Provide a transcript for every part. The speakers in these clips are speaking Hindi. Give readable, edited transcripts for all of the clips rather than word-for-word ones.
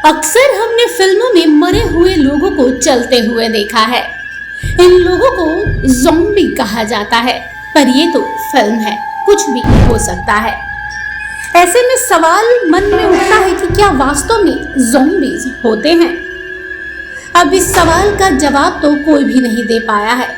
अक्सर हमने फिल्मों में मरे हुए लोगों को चलते हुए देखा है। इन लोगों को ज़ॉम्बी कहा जाता है, पर ये तो फिल्म है, कुछ भी हो सकता है। ऐसे में सवाल मन में उठता है कि क्या वास्तव में ज़ॉम्बीज होते हैं? अब इस सवाल का जवाब तो कोई भी नहीं दे पाया है,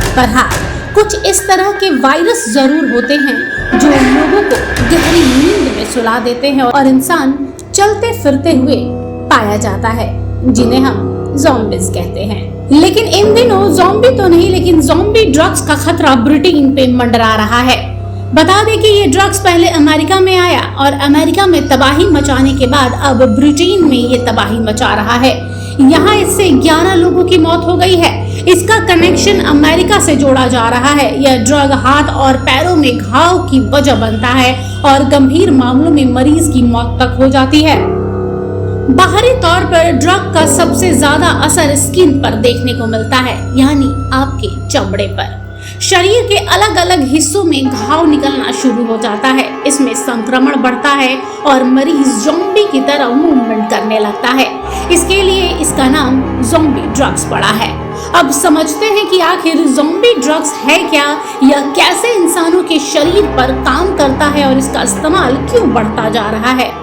पर हाँ, कुछ इस तरह के वायरस जरूर होते हैं जो लोगों को गहरी नींद में सुला देते हैं और इंसान चलते फिरते हुए पाया जाता है, जिन्हें हम ज़ॉम्बीज कहते हैं। लेकिन इन दिनों ज़ॉम्बी तो नहीं, लेकिन ज़ॉम्बी ड्रग्स का खतरा ब्रिटेन पे मंडरा रहा है। बता दें कि ये ड्रग्स पहले अमेरिका में आया और अमेरिका में तबाही मचाने के बाद अब ब्रिटेन में ये तबाही मचा रहा है। यहाँ इससे 11 लोगों की मौत हो गई है। इसका कनेक्शन अमेरिका से जोड़ा जा रहा है। यह ड्रग हाथ और पैरों में घाव की वजह बनता है और गंभीर मामलों में मरीज की मौत तक हो जाती है। बाहरी तौर पर ड्रग का सबसे ज्यादा असर स्किन पर देखने को मिलता है, यानी आपके चमड़े पर। शरीर के अलग अलग हिस्सों में घाव निकलना शुरू हो जाता है। इसमें संक्रमण बढ़ता है और मरीज ज़ॉम्बी की तरह मूवमेंट करने लगता है। इसके लिए इसका नाम ज़ॉम्बी ड्रग्स पड़ा है। अब समझते हैं कि आखिर ज़ॉम्बी ड्रग्स है क्या, या कैसे इंसानों के शरीर पर काम करता है और इसका इस्तेमाल क्यों बढ़ता जा रहा है।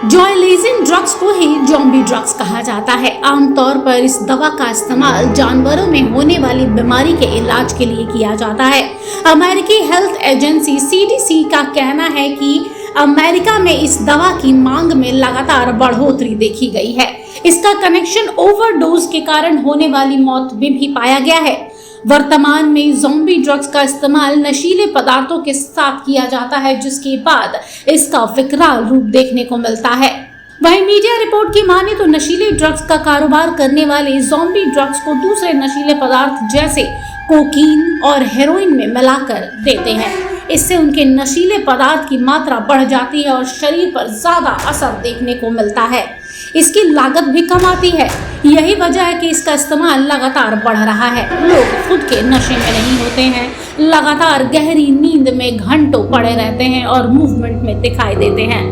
जॉयलेजिन ड्रग्स को ही ज़ॉम्बी ड्रग्स कहा जाता है। आमतौर पर इस दवा का इस्तेमाल जानवरों में होने वाली बीमारी के इलाज के लिए किया जाता है। अमेरिकी हेल्थ एजेंसी CDC का कहना है कि अमेरिका में इस दवा की मांग में लगातार बढ़ोतरी देखी गई है। इसका कनेक्शन ओवरडोज के कारण होने वाली मौत में भी पाया गया है। वर्तमान में ज़ॉम्बी ड्रग्स का इस्तेमाल नशीले पदार्थों के साथ किया जाता है, जिसके बाद इसका विकराल रूप देखने को मिलता है। वहीं मीडिया रिपोर्ट की माने तो नशीले ड्रग्स का कारोबार करने वाले ज़ॉम्बी ड्रग्स को दूसरे नशीले पदार्थ जैसे कोकीन और हेरोइन में मिलाकर देते हैं। इससे उनके नशीले पदार्थ की मात्रा बढ़ जाती है और शरीर पर ज्यादा असर देखने को मिलता है। इसकी लागत भी कम आती है। यही वजह है कि इसका इस्तेमाल लगातार बढ़ रहा है। लोग खुद के नशे में नहीं होते हैं, लगातार गहरी नींद में घंटों पड़े रहते हैं और मूवमेंट में दिखाई देते हैं।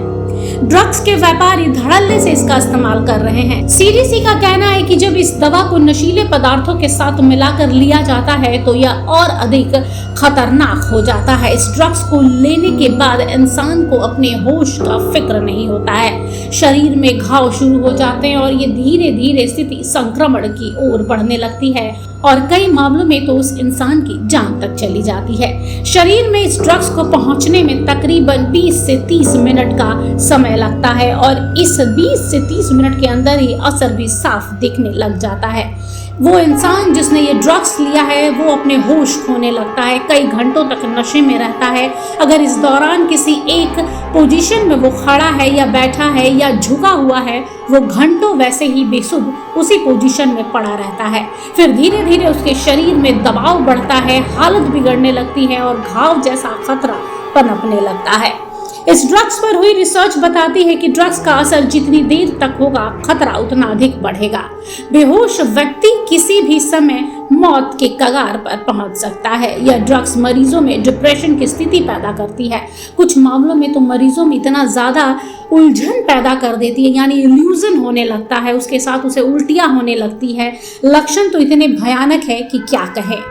ड्रग्स के व्यापारी धड़ल्ले से इसका इस्तेमाल कर रहे हैं। CDC का कहना है कि जब इस दवा को नशीले पदार्थों के साथ मिलाकर लिया जाता है तो यह और अधिक खतरनाक हो जाता है। इस ड्रग्स को लेने के बाद इंसान को अपने होश का फिक्र नहीं होता है। शरीर में घाव शुरू हो जाते हैं और ये धीरे धीरे स्थिति संक्रमण की ओर बढ़ने लगती है और कई मामलों में तो उस इंसान की जान तक चली जाती है। शरीर में इस ड्रग्स को पहुंचने में तकरीबन 20 से 30 मिनट का समय लगता है और इस 20 से 30 मिनट के अंदर ही असर भी साफ दिखने लग जाता है। वो इंसान जिसने ये ड्रग्स लिया है वो अपने होश खोने लगता है, कई घंटों तक नशे में रहता है। अगर इस दौरान किसी एक पोजीशन में वो खड़ा है या बैठा है या झुका हुआ है, वो घंटों वैसे ही बेसुध उसी पोजीशन में पड़ा रहता है। फिर धीरे धीरे उसके शरीर में दबाव बढ़ता है, हालत बिगड़ने लगती है और घाव जैसा खतरा पनपने लगता है। इस ड्रग्स पर हुई रिसर्च बताती है कि ड्रग्स का असर जितनी देर तक होगा, खतरा उतना अधिक बढ़ेगा। बेहोश व्यक्ति किसी भी समय मौत के कगार पर पहुंच सकता है। यह ड्रग्स मरीजों में डिप्रेशन की स्थिति पैदा करती है। कुछ मामलों में तो मरीजों में इतना ज्यादा उलझन पैदा कर देती है, यानी इल्यूजन होने लगता है, उसके साथ उसे उल्टियां होने लगती है। लक्षण तो इतने भयानक है कि क्या कहें।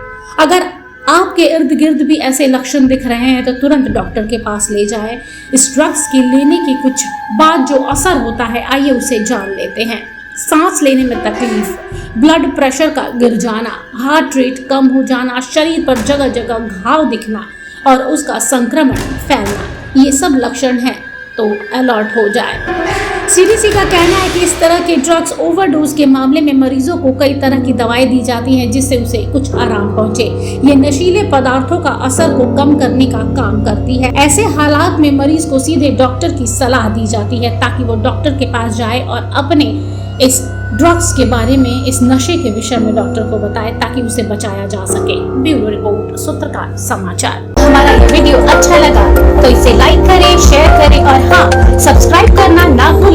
अगर आपके इर्द गिर्द भी ऐसे लक्षण दिख रहे हैं तो तुरंत डॉक्टर के पास ले जाएं। इस ड्रग्स के लेने के कुछ बाद जो असर होता है, आइए उसे जान लेते हैं। सांस लेने में तकलीफ, ब्लड प्रेशर का गिर जाना, हार्ट रेट कम हो जाना, शरीर पर जगह जगह घाव दिखना और उसका संक्रमण फैलना, ये सब लक्षण हैं तो अलर्ट हो जाए। CDC का कहना है कि इस तरह के ड्रग्स ओवरडोज के मामले में मरीजों को कई तरह की दवाएं दी जाती हैं जिससे उसे कुछ आराम पहुंचे। ये नशीले पदार्थों का असर को कम करने का काम करती है। ऐसे हालात में मरीज को सीधे डॉक्टर की सलाह दी जाती है ताकि वो डॉक्टर के पास जाए और अपने इस ड्रग्स के बारे में, इस नशे के विषय में डॉक्टर को बताए ताकि उसे बचाया जा सके। ब्यूरो रिपोर्ट, सूत्रकार समाचार। हमारा ये वीडियो अच्छा लगा तो इसे लाइक करें, शेयर करें और हाँ, सब्सक्राइब करना ना भूलें।